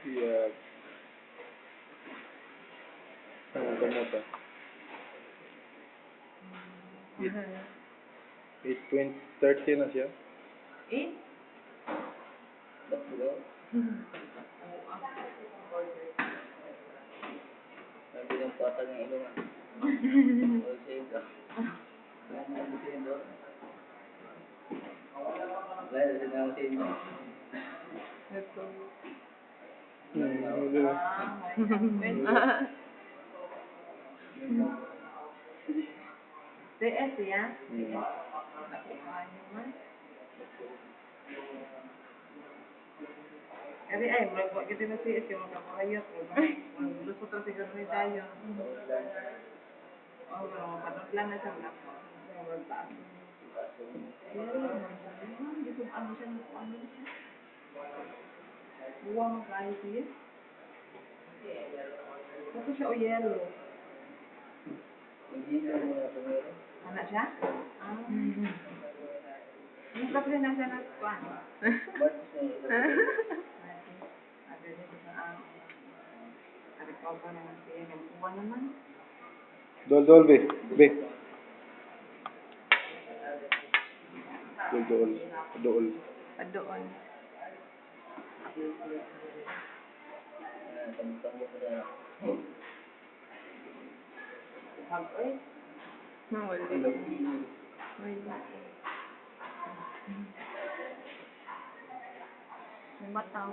Yeah. Ang gamot ah. 8:30 na siya. 8? Sabi ng patag ng ilungan. O siya ito. Lahat din ang sino. Ito. CS ya? Kasi ay, wag kita na CS yung magkakayot. Gusto ko siguro ni tayo. Oh, pero patag lang na siya na po. Magtaas. Dito ano siya, ano siya. Buwang kayo siya. Ito siya o yellow. Anak siya? Yung kapre na siya nagkuhan. Recover naman siya. Nagkuhan naman. Dol, be. Dol. Padoon. May mataw.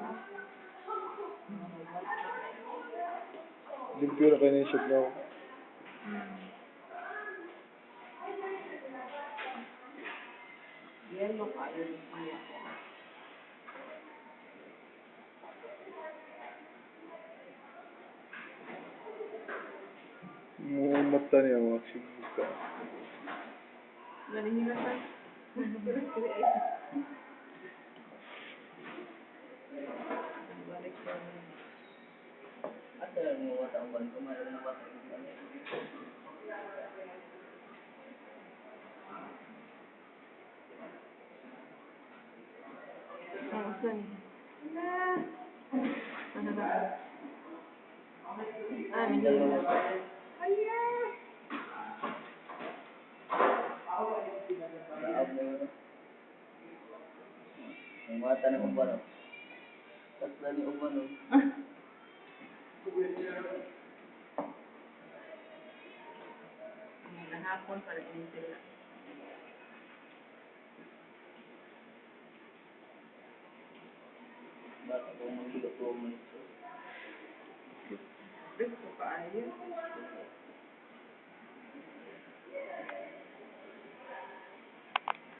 Limpyo na kayo ng shop na ako. Yellow kayo siya. Mga mata niya, mga sigita. Galing nila sa. Balik ko. Asa yung mga watang ban ko, mayroon na watang ban. Saan? Naab na yun. Ang mata ng uban. Tatla ni uban. Nahapon para ini sila. Baka kung magbigot ko mo nito. Gusto ko ayo.